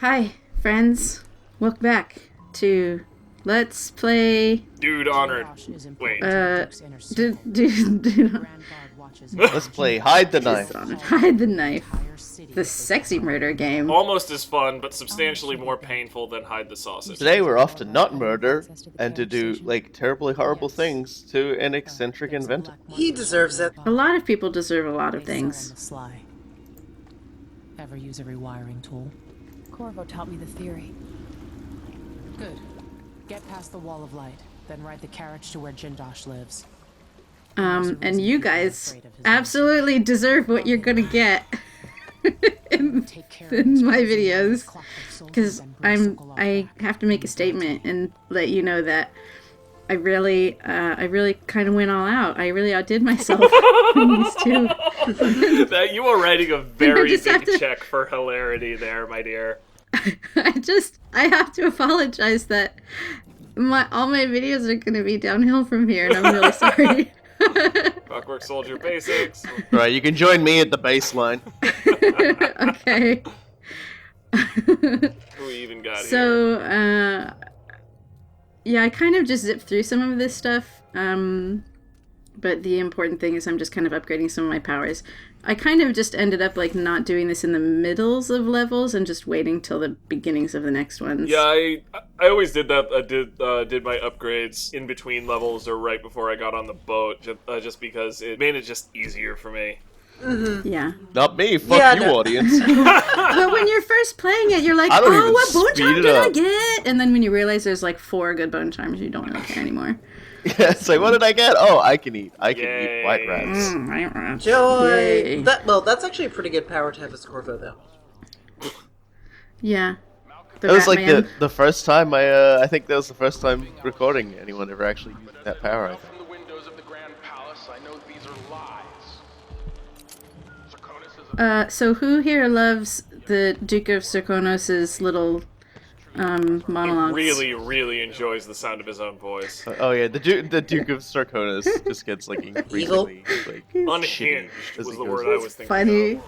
Hi, friends. Welcome back to Let's Play. Dishonored. Wait. Let's play Hide the Knife. Dishonored. Hide the Knife. The sexy murder game. Almost as fun, but substantially more painful than Hide the Sausage. Today we're off to not murder and to do, like, terribly horrible things to an eccentric inventor. He deserves it. A lot of people deserve a lot of things. Ever use a rewiring tool? Corvo taught me the theory. Good. Get past the wall of light, then ride the carriage to where Jindosh lives. And you guys absolutely deserve what you're gonna get in my videos, because I have to make a statement and let you know that I really kind of went all out. I really outdid myself in these two. That you are writing a very big check for hilarity there, my dear. I have to apologize that all my videos are gonna be downhill from here, and I'm really sorry. Clockwork Soldier Basics. Right, you can join me at the baseline. Okay. Who we even got here? So, yeah, I kind of just zipped through some of this stuff, but the important thing is I'm just kind of upgrading some of my powers. I kind of just ended up, like, not doing this in the middles of levels and just waiting till the beginnings of the next ones. Yeah, I always did that. I did my upgrades in between levels or right before I got on the boat, just because it made it just easier for me. Mm-hmm. Yeah. Not me, fuck you, audience. But when you're first playing it, you're like, oh, what bone charm did I get? And then when you realize there's like 4 good bone charms, you don't really care anymore. Yeah, it's like, what did I get? Oh, I can eat white rats. White rats. Joy! Yay. That's actually a pretty good power to have as Corvo, though. Yeah. That was like the first time I think that was the first time recording anyone ever actually used that power, I think. From the windows of the Grand Palace, I know these are lies. Serkonos is So who here loves the Duke of Serkonos' little monologues? Really, really enjoys the sound of his own voice. Oh yeah, the Duke of Sarkonos just gets like increasingly like Unhinged was the word I was thinking. Funny.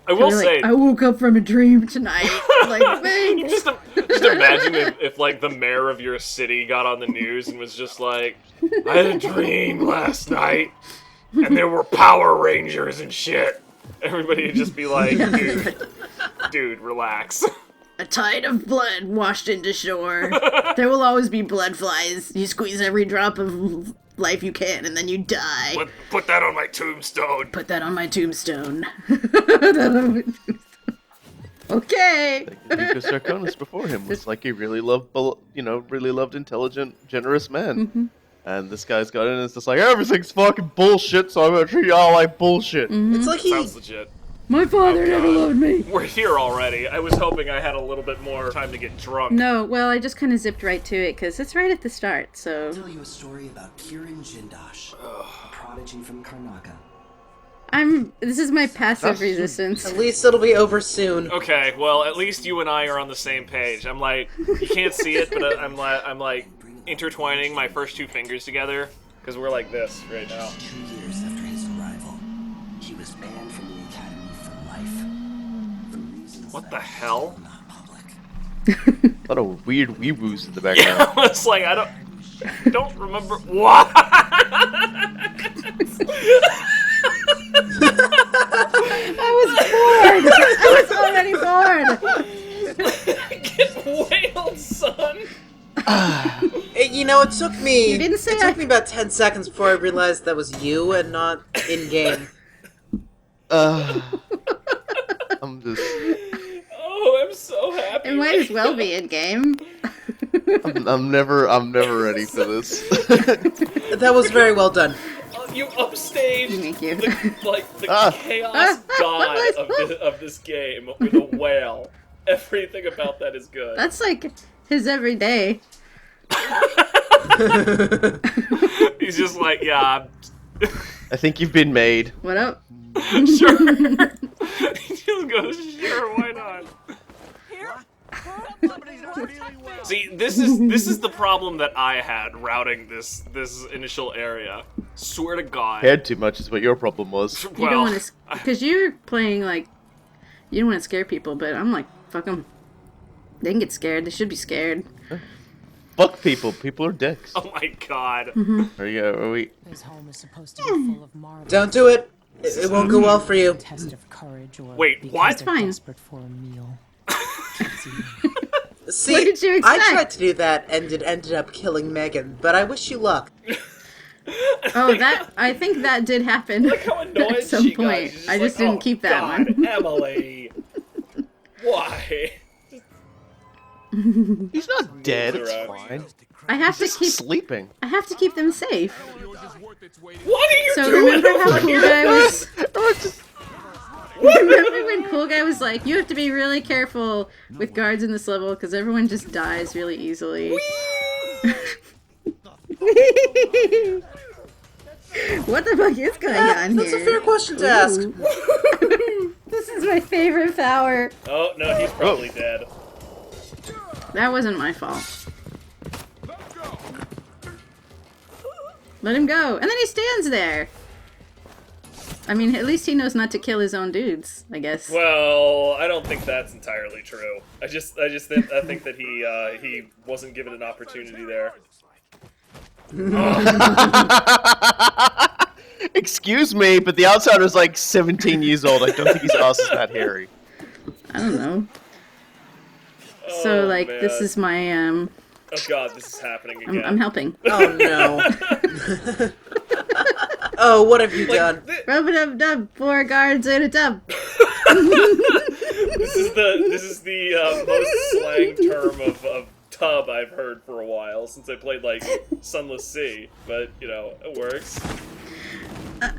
I will say, I woke up from a dream tonight. Like, thanks. just imagine if like the mayor of your city got on the news and was just like, I had a dream last night, and there were Power Rangers and shit. Everybody would just be like, dude, relax. A tide of blood washed into shore. There will always be blood flies. You squeeze every drop of life you can, and then you die. Put that on my tombstone. Put that on my tombstone. Okay. the Duke of Sarkonos before him was like a really loved, intelligent, generous man. Mm-hmm. And this guy's got in and it's just like, everything's fucking bullshit, so I'm gonna treat y'all like bullshit. Mm-hmm. It's like Sounds legit. My father never loved me. We're here already. I was hoping I had a little bit more time to get drunk. No, well, I just kind of zipped right to it, because it's right at the start, so... I'll tell you a story about Kirin Jindosh, a prodigy from Karnaca. This is my passive resistance. At least it'll be over soon. Okay, well, at least you and I are on the same page. I'm like, you can't see it, but I'm like intertwining my first 2 fingers together, because we're like this right now. 2 years after his arrival, he was banned from the Academy for life. For reasons What that the are hell? still not public. A lot of weird weeboos in the background. It's like, I don't remember. What? I was already bored! Get whaled, son! It took me. You didn't say It took me about 10 seconds before I realized that was you and not in game. I'm just... Oh, I'm so happy. It might as well be in-game. I'm never ready for this. That was very well done. You upstaged Thank you. the chaos god of this game with a whale. Everything about that is good. That's like his everyday. He's just like, yeah. I think you've been made. What up? Sure. He just goes, sure, why not? See, this is the problem that I had routing this initial area. Swear to God. Cared too much is what your problem was. You don't want to, because you're playing like, you don't want to scare people, but I'm like Fuck them. They can get scared. They should be scared. Fuck people. People are dicks. Oh my god. There you go. Are we? This home is supposed to be full of marvels. Don't do it. It won't go well for you. Test of courage or Wait, because what? they're Fine. desperate for a meal. See, What did you I expect? tried to do that and it ended up killing Megan, but I wish you luck. Oh, I think that did happen Look how annoyed at some she got. point. She's I just like, didn't "Oh, keep that God, one. Emily. Why? He's not dead. It's around. fine. I have to He's keep. sleeping. I have to keep them safe. What are you So doing remember how over Cool here? Guy was? Oh, just... Remember when Cool Guy was like, "You have to be really careful with guards in this level because everyone just dies really easily." What the fuck is going on That's a here? fair question to ask. This is my favorite power. Oh, no, he's probably dead. That wasn't my fault. Let him go. And then he stands there. I mean, at least he knows not to kill his own dudes, I guess. Well, I don't think that's entirely true. I think that he wasn't given an opportunity there. Excuse me, but the outsider's like 17 years old. I don't think his ass is that hairy. I don't know. So, Oh, like, man. this is my, Oh god, this is happening again. I'm helping. Oh no. Oh, what have you done? Rub-a-dub-dub, 4 guards in a tub. This is the most slang term of tub I've heard for a while since I played like Sunless Sea, but you know it works. Oh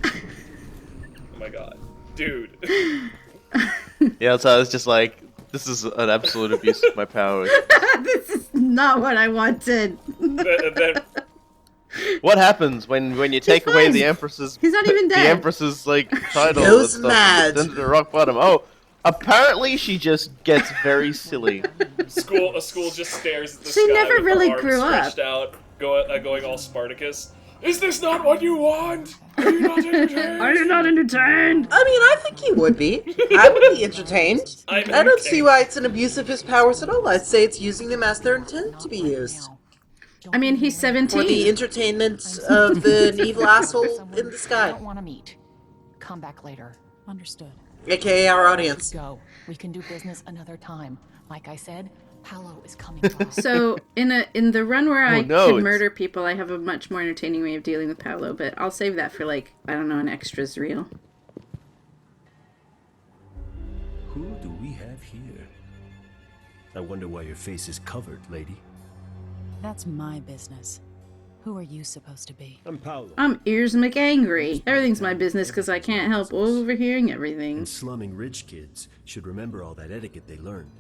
my god, dude! The outsider's just like, this is an absolute abuse of my powers. This is not what I wanted. then What happens when you take away fine. the Empress's He's not even the dead. Empress's like title? goes and stuff, mad. Down to the rock bottom. Oh, apparently she just gets very silly. a school just stares at the She sky never with really her arms grew up. stretched out, going all Spartacus. Is this not what you want? Are you not entertained? Are you not entertained? I mean, I think he would be. I would be entertained. I'm I don't see entertained. why it's an abuse of his powers at all. I'd say it's using them as they're intended to be used. I mean, he's For the 17. entertainment of the evil asshole in the I sky. don't want to meet. Come back later. Understood. AKA our audience. Go. We can do business another time. Like I said, Paolo is coming by. So in the run where I no, could it's- murder people, I have a much more entertaining way of dealing with Paolo, but I'll save that for like, I don't know, an extras reel. Who do we have here? I wonder why your face is covered, lady. That's my business. Who are you supposed to be? I'm Paolo. I'm ears McAngry. Everything's my business because I can't help overhearing everything. And slumming rich kids should remember all that etiquette they learned.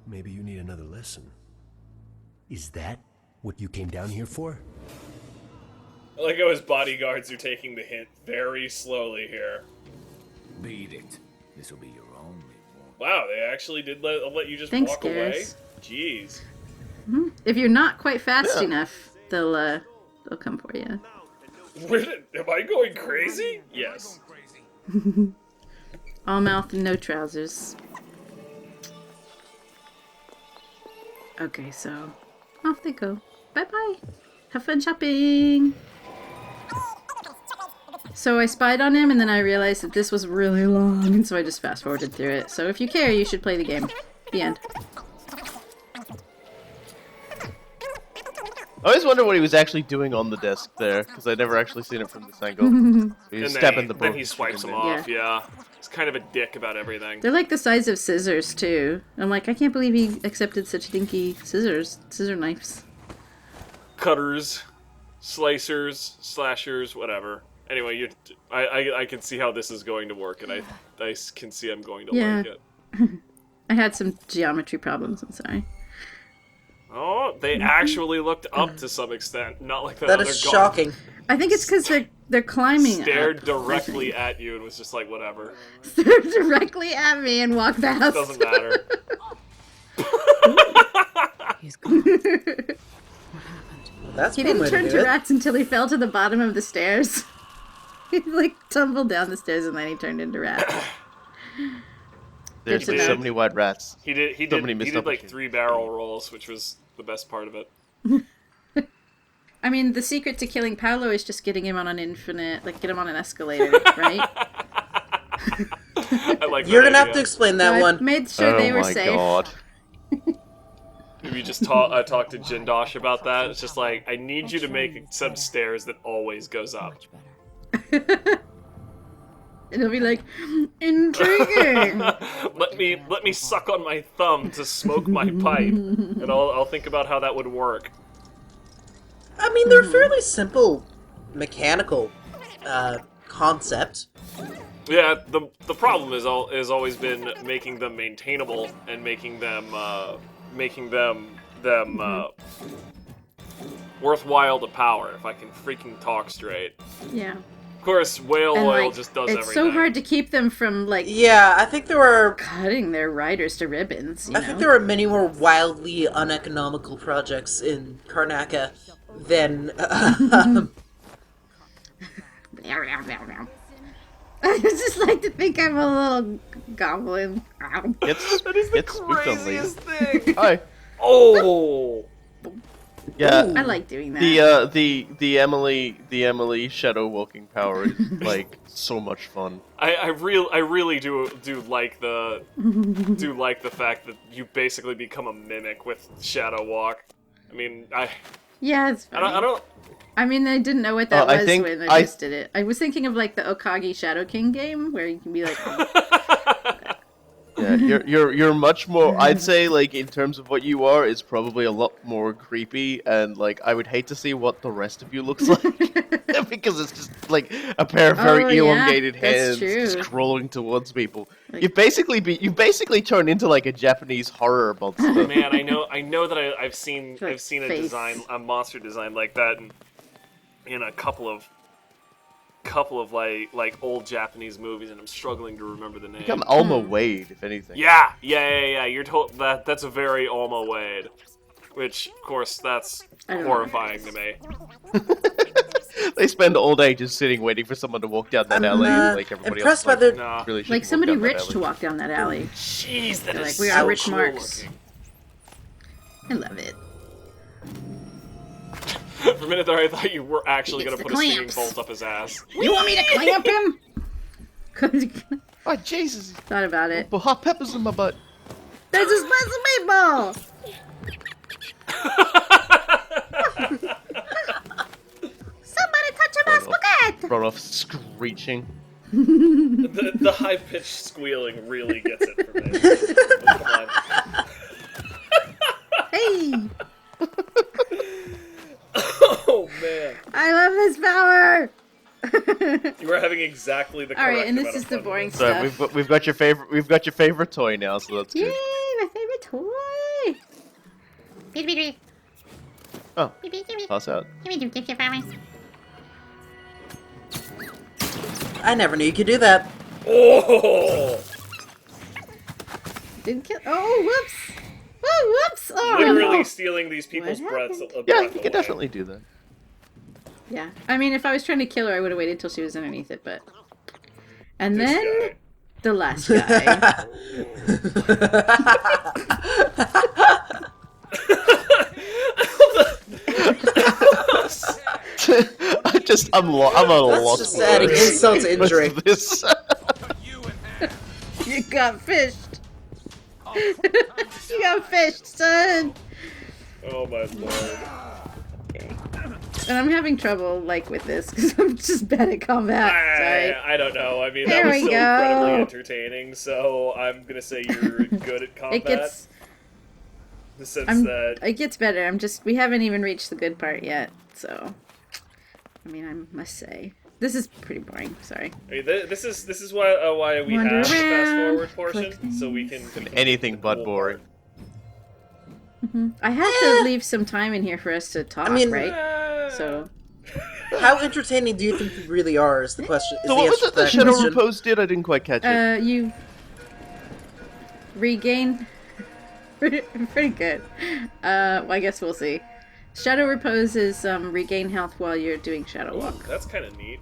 Maybe you need another lesson. Is that what you came down here for? I like how his bodyguards are taking the hint very slowly here. Beat it. This will be your only one. Wow, they actually did let you just Thanks, walk away? Garrus. Jeez. If you're not quite fast enough, they'll come for you. Am I going crazy? Yes. All mouth and no trousers. Okay, so off they go. Bye-bye. Have fun shopping. So I spied on him, and then I realized that this was really long, and so I just fast-forwarded through it. So if you care, you should play the game. The end. I always wonder what he was actually doing on the desk there, because I'd never actually seen it from this angle. He's And stabbing the then book. he swipes them off, yeah. He's kind of a dick about everything. They're like the size of scissors, too. I'm like, I can't believe he accepted such dinky scissor knives. Cutters, slicers, slashers, whatever. Anyway, I can see how this is going to work, and I can see I'm going to Yeah. like it. I had some geometry problems, I'm sorry. Oh, they actually looked up to some extent, not like that That other is guard shocking. I think it's because they're climbing stared up, directly at you and was just like, whatever. Stared directly at me and walked past. Doesn't matter. He's gone. That's He one didn't way turn to to do it. rats until he fell to the bottom of the stairs. He like tumbled down the stairs and then he turned into rat. There's Good to so know. many white rats. He did So many missed like opportunities. 3 barrel rolls, which was the best part of it. I mean, the secret to killing Paolo is just getting him on an infinite, like, get him on an escalator, right? I like You're that gonna have idea. to explain So that I one. made sure they were my safe. god. Maybe just talk to Jindosh about that. It's just like, I need you to make some stairs that always goes up. Much better. And he'll be like, intriguing. let me suck on my thumb to smoke my pipe, and I'll think about how that would work. I mean, they're fairly simple mechanical concept. Yeah, the problem is always been making them maintainable and making them worthwhile to power. If I can freaking talk straight. Yeah. Of course, whale And, oil like, just does it's everything. so hard to keep them from, like, Yeah, I think there are. cutting their riders to ribbons, you I know? think there are many more wildly uneconomical projects in Karnaka than. I just like to think I'm a little goblin. Ow. It's That is the it's spooked on Lee. craziest thing. Hi. Oh. Yeah. I like doing that. The Emily shadow walking power is like so much fun. I really do like the fact that you basically become a mimic with Shadow Walk. I mean, Yeah, it's funny. I don't I mean, I didn't know what that I was think when I I- just did it. I was thinking of, like, the Okage Shadow King game, where you can be like, Yeah, you're much more. I'd say like in terms of what you are is probably a lot more creepy, and like I would hate to see what the rest of you looks like because it's just like a pair of very Oh, yeah, elongated that's hands true. just crawling towards people. Like- You basically turn into like a Japanese horror monster. Man, I know that I've seen Like a face. design, a monster design like that in a couple of like old Japanese movies, and I'm struggling to remember the name. Become Alma Wade, if anything. Yeah. You're told that's a very Alma Wade, which of course that's I don't know. horrifying to me. They spend all day just sitting waiting for someone to walk down that I'm alley, like everybody impressed else. by Like, the. Nah. really shouldn't like walk somebody down that rich alley. to walk down that alley. Jeez, that They're is like, we so are rich cool marks. looking. I love it. For a minute there, I thought you were actually He gonna gets put the a stinging clamps. bolt up his ass. You want me to clamp him? Oh Jesus! Thought about it. Put hot peppers in my butt. There's a spice of meatball! Somebody touch my spaghetti! Run off screeching. The high pitched squealing really gets it for me. Oh, come on. Hey! Oh man, I love this power! you were having exactly the correct Alright, and this amount is of the fun boring with So stuff. we've got your favorite toy now, so that's Yay! good. My favorite toy! Beep, beep, beep. Oh, Beep, beep, beep, beep. pass out. Give me two flowers. I never knew you could do that. it. Oh, Didn't kill. Oh, whoops! Oh, whoops! Oh, literally no. stealing these people's What breaths. happened? Yeah, breath you can away. definitely do that. Yeah. I mean, if I was trying to kill her, I would have waited till she was underneath it, but. And This then. guy. The last guy. I'm a That's lost just adding words. insult to injury. With this. You got fished! You got fished, son! Oh my lord. And I'm having trouble, like, with this, because I'm just bad at combat. Sorry. I don't know. I mean, There that was we so go. incredibly entertaining. So I'm gonna say you're good at combat. It gets. in the sense that It gets better. We haven't even reached the good part yet, so. I mean, I must say. This is pretty boring, sorry. I mean, this is why we Wander have the fast around, forward portion, click so we can Anything the but cool boring. I have to leave some time in here for us to talk, mean- right? part. So. How entertaining do you think you really are? Is the question. Is So the what was answer it to that that Shadow question. Repose did? I didn't quite catch it. You regain. Pretty good. Well, I guess we'll see. Shadow Repose is regain health while you're doing Shadow Walk. That's kind of neat.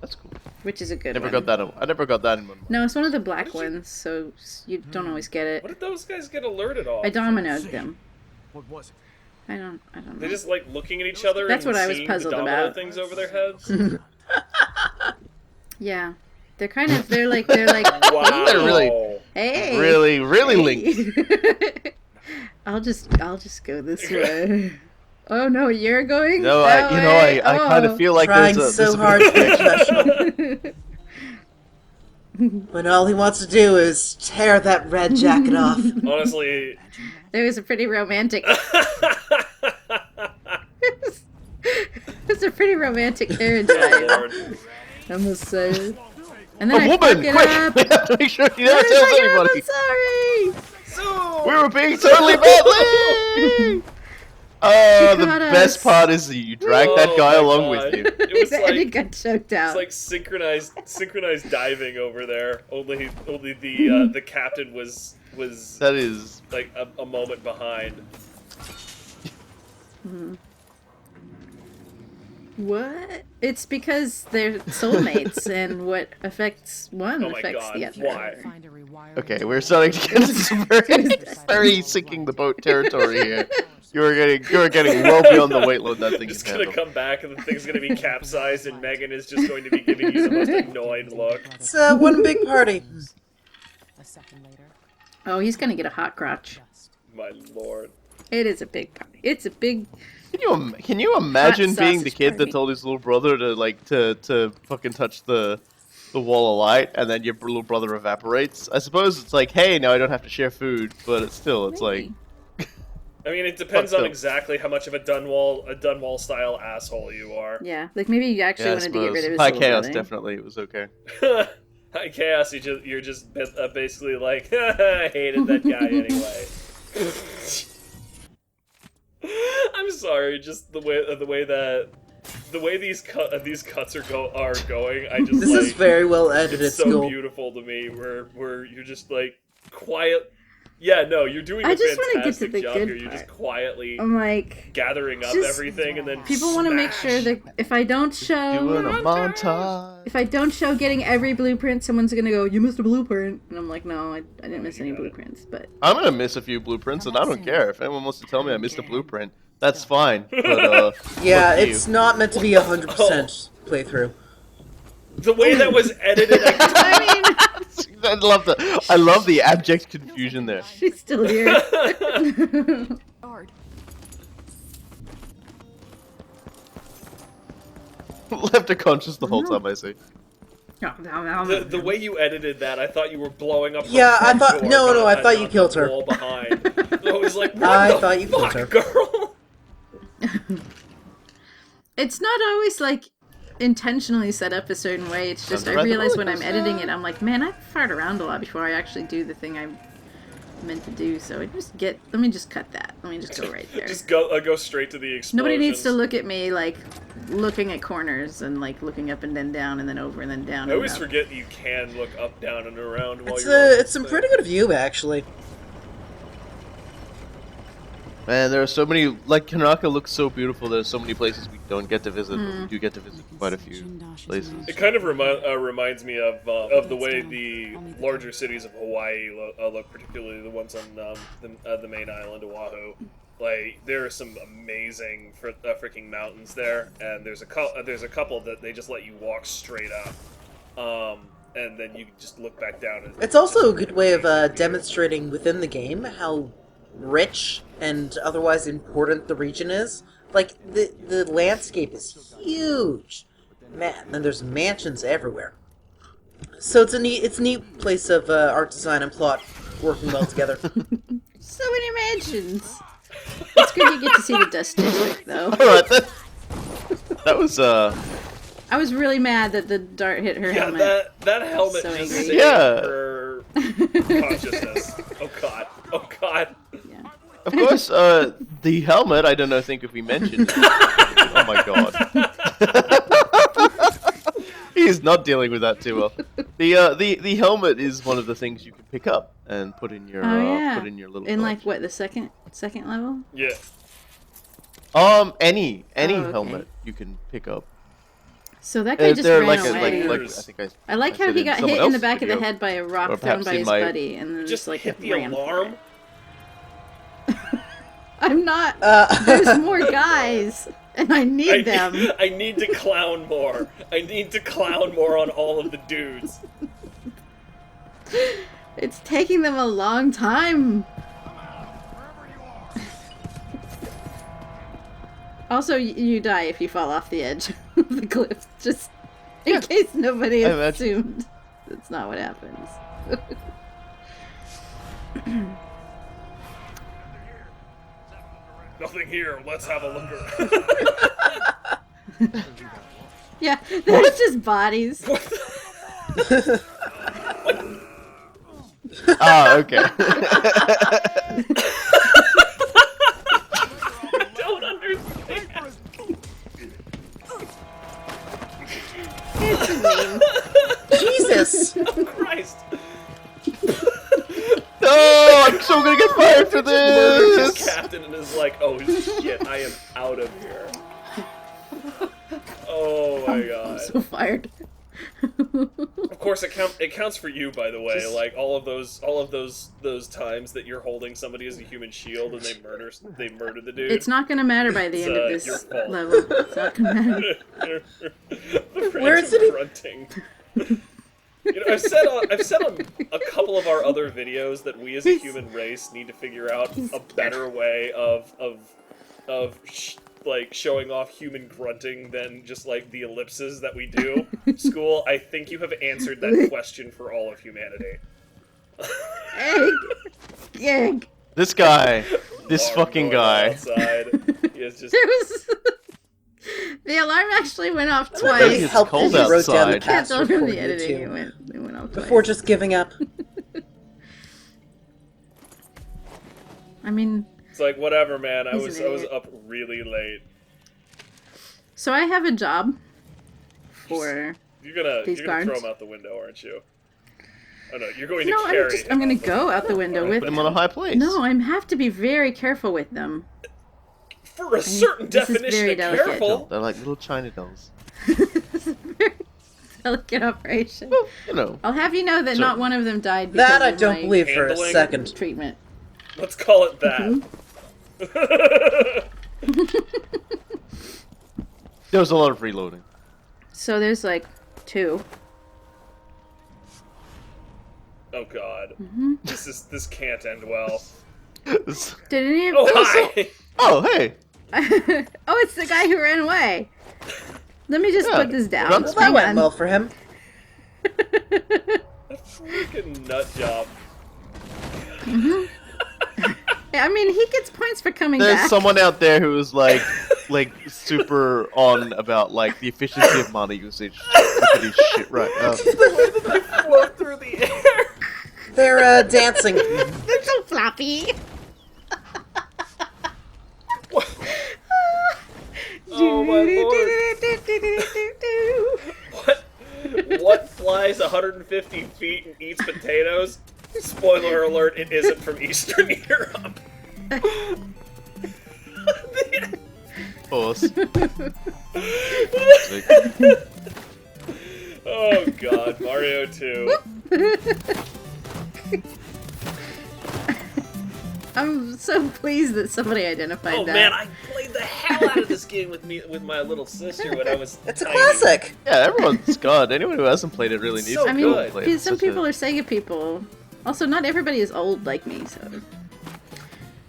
That's cool. which is a good Never one. got that. I never got that in one. No, it's one of the black ones, so you don't always get it. What did those guys get alerted off? I dominoed them. What was it? I don't know. They just like looking at each other. That's and what I was seeing puzzled the domino about. things over their heads. Yeah, they're like Wow. They're really, hey, really linked. I'll just go this way. Oh no, you're going. No, that way? I kind of feel like Trying there's so a hard to be professional. When all he wants to do is tear that red jacket off. Honestly, It was a pretty romantic. It's a pretty romantic carriage ride, Lord. I must say. And then a I woman. fuck it Quick, up. we have to make sure he I never was tells fucking up, anybody. I'm sorry. We were being totally badly. The caught best us. part is that you drag that Oh guy my along God. with you. It was And it like got choked out. it's like synchronized diving over there. Only the captain was That is. like a moment behind. What? It's because they're soulmates, and what affects one Oh my affects God, the other. why? Find a rewiring Okay, tool. we're starting to get into some very sinking the boat territory here. You're getting well beyond the weight load that thing Just can gonna handle. come back and the thing's gonna be capsized and Megan is just going to be giving you the most annoyed look. It's one big party. A second later, Oh, he's gonna get a hot crotch. My lord. It is a big party. It's a big. Can you imagine Hot being the sausage kid party. that told his little brother to fucking touch the wall of light, and then your little brother evaporates? I suppose it's like, hey, now I don't have to share food, but it's like. Maybe. I mean, it depends on still. exactly how much of a Dunwall style asshole you are. Yeah, like maybe you actually Yeah, I wanted to get rid of his High little chaos, brother. definitely, it was okay. High chaos, you're just basically like, I hated that guy anyway. I'm sorry, just the way these cuts are going. I just This like, is very well edited. it's so School. beautiful to me. Where you're just like quiet. Yeah, no, you're doing a I just wanna get to fantastic the job good here. You're just part. quietly I'm like, gathering up just- everything, and then people want to make sure that if I don't show, Doing a montage. if I don't show getting every blueprint, someone's gonna go, "You missed a blueprint," and I'm like, "No, I didn't miss any blueprints." But I'm gonna miss a few blueprints, and I don't care. If anyone wants to tell me I missed a blueprint, that's fine. But, Yeah, fuck you. it's not meant to be 100% playthrough. the way that was edited. I mean, I love the abject confusion there. she's still here. Left her conscious the whole time, I see. The way you edited that, I thought you were blowing up. Her Yeah, I front thought- door, no, I not thought you the killed her. wall behind. I was like, what I the thought you killed fuck, her. girl? It's not always like intentionally set up a certain way. It's just Sounds I right. realize when I'm editing it, I'm like, man, I fart around a lot before I actually do the thing I'm meant to do. So let me just cut that. Let me just go right there. Just go straight to the explosions. Nobody needs to look at me like looking at corners and like looking up and then down and then over and then down. I and always up. forget you can look up, down, and around while It's you're. it's some pretty good view actually. Man, there are so many. Like, Kanaka looks so beautiful. There's so many places we don't get to visit, but we do get to visit quite a few places. It kind of reminds me of the way the larger cities of Hawaii look, particularly the ones on the main island, Oahu. Like, there are some amazing freaking mountains there, and there's a couple that they just let you walk straight up, and then you just look back down. And It's also a good way of demonstrating within the game how rich and otherwise important the region is. Like, the landscape is huge. Man, and there's mansions everywhere. So it's a neat place of art design and plot working well together. So many mansions. It's good you get to see the Dust District, though. Alright, that was, I was really mad that the dart hit her yeah, helmet. that helmet So just angry. saved Yeah. her consciousness. Oh god. Oh god. Yeah. of course, the helmet, I don't think if we mentioned it. Oh my god. He's not dealing with that too well. The helmet is one of the things you can pick up and put in your Oh yeah. put in your little In like collection. what, the second level? Yeah. Any Oh, okay. helmet you can pick up. So that guy just They're ran like, away. I think I like I how said he got someone hit in the else's back of the video, head by a or rock thrown perhaps by in his my- buddy, and then Just like hit the ran. alarm. I'm not. There's more guys, and I need them. I need to clown more. I need to clown more on all of the dudes. It's taking them a long time. Also, you die if you fall off the edge of the cliff, just in case nobody I imagine. assumed. That's not what happens. Nothing here. Let's have a look. Yeah, there's just bodies. Ah, okay. I don't understand. It's a meme. Jesus! Oh, Christ. No, I'm so gonna get fired for Murders this. his captain and is like, oh shit, I am out of here. Oh my god. I'm so fired. Of course, it counts for you, by the way. Like all of those times that you're holding somebody as a human shield and they murder the dude. It's not gonna matter by the It's, end of your this fault. level. It's not gonna matter. The Where is it? grunting. You know, I've said on a couple of our other videos that we as a human race need to figure out a better way of like showing off human grunting than just like the ellipses that we do. School, I think you have answered that question for all of humanity. Egg! Egg! This guy, this Alarm fucking going guy. outside. He is just There was... The alarm actually went off It's twice. helpful Helpful that he you wrote down the outside. Can't tell password from for the you editing. too. It went off Before twice. just giving up. I mean, it's like whatever, man. I He's was an idiot. up really late. so I have a job for... You're gonna These throw guards. him out the window, aren't you? Oh no, you're going No, to carry I'm gonna him out the go out the window with Put him on a high place. No, I have to be very careful with them. For a certain this is definition very of delicate. careful. They're like little China dolls. It's a very delicate operation. Well, you know. I'll have you know that So- not one of them died because That I of don't my believe for a handling. second. treatment. Let's call it that. There was a lot of reloading. So there's like 2. Oh god. Mm-hmm. This can't end well. Did any of Oh hi! Oh, hey. Oh, it's the guy who ran away. Let me just Yeah, put this down. run- Well, that Hang went on. well for him. A freaking nut job. Yeah, I mean, he gets points for coming There's back. someone out there who is like super on about like the efficiency of mana usage. Look at his shit right now. Float through the air. They're dancing. They're so floppy. Oh my lord. What flies 150 feet and eats potatoes? Spoiler alert, it isn't from Eastern Europe. Horse. Oh god, Mario 2. I'm so pleased that somebody identified Oh that. man, I played the hell out of this game with my little sister when I was It's a tiny. classic. Yeah, everyone's God. Anyone who hasn't played it really needs So to I go mean, good. play it. some Such a- people are Sega people. Also, not everybody is old like me, so...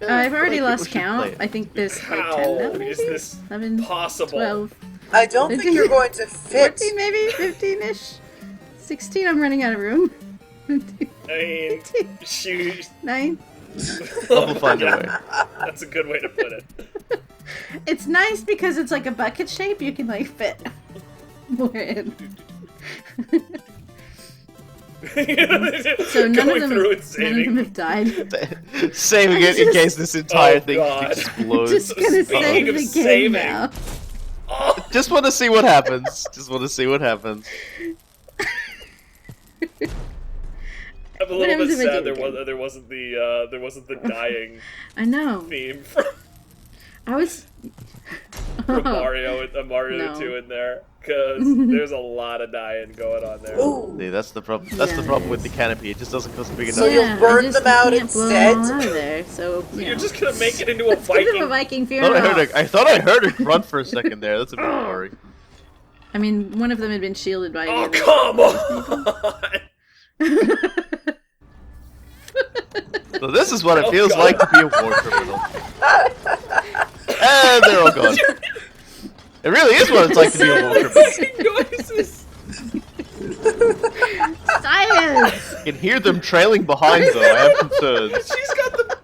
Yeah, I've already people lost should play count. it. I think there's like How 10 now, is maybe? this 11, possible? 12, I don't think you're going to fit. 14 maybe? 15-ish? 16, I'm running out of room. I mean, shoot. 9. We'll find a way. That's a good way to put it. It's nice because it's like a bucket shape, you can like fit more in. So none Going of, through and them saving. have died. Saving it in case this entire Oh, thing God. explodes. Just gonna Speaking save of the game saving. now. Oh, Just want to see what happens. Just want to see what happens. I'm a What little happens bit if I sad do there wasn't the dying I know. theme from I was... Mario No. 2 in there. because there's a lot of dying going on there. Ooh. See, that's the problem. That's the problem with the canopy. It just doesn't cost big enough. So you'll burn I just them out can't blow instead? them all out of there, so You're just gonna make it into a Let's give them a Viking. Viking I funeral. thought I heard a grunt for a second there. That's a bit worry. I mean, one of them had been shielded by. Oh, the come on! So this is what it Oh, feels God. like to be a war criminal. And they're all gone. It really is what it's like to be a war criminal. Noises. Silence! I can hear them trailing behind though. I have concerns. She's got the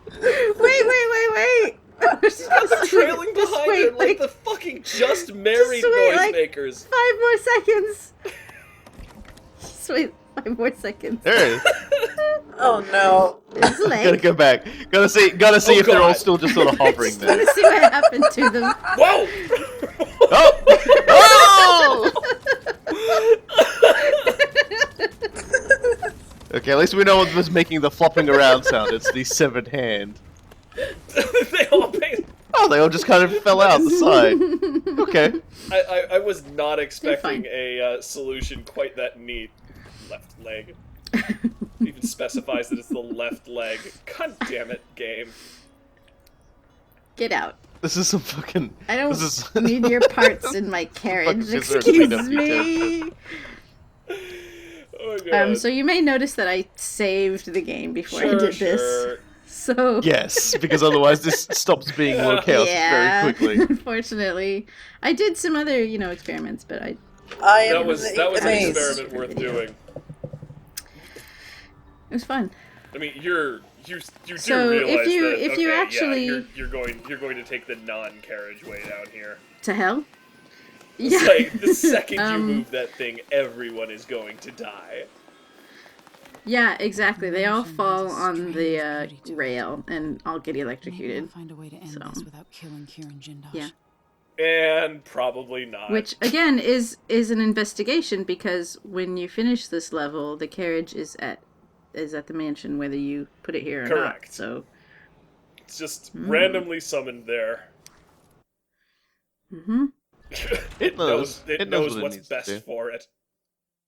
Wait! she's got the trailing Just behind wait, her like the fucking just married just wait, like, noisemakers. 5 more seconds. Just wait 5 more seconds. There it is. Oh no. It's a Gotta leg. go back. Gotta see Oh, if they're all God. still just sort of hovering there. Let's see what happened to them. Whoa! Oh! Okay, at least we know what was making the flopping around sound. It's the severed hand. They all paid. Oh, they all just kind of fell out the side. Okay. I was not expecting fine. a solution quite that neat. Left leg. Even specifies that it's the left leg. God damn it, game. Get out. This is some fucking. I don't This is need your parts in my carriage. Fucking Excuse PW me. Oh my God. So you may notice that I saved the game before I Sure, did this. sure. So Yes, because otherwise this stops being more chaos yeah, very quickly. unfortunately, I did some other, experiments, but I I am That was an amazed. experiment worth doing. it was fun. I mean, you do So, realize if that you okay, actually- yeah, you're going to take the non-carriageway down here. To hell. It's like the second you Um, move that thing, everyone is going to die. Yeah, exactly. They all fall on the 32. rail, and all get Maybe we'll electrocuted. find a way to end So. this without killing Kieran Jindosh. Yeah. And probably not. Which again is an investigation, because when you finish this level, the carriage is at the mansion, whether you put it here or not. Correct. So. It's just randomly summoned there. Mm-hmm. It knows. It It knows knows what it what's needs to best do. for it.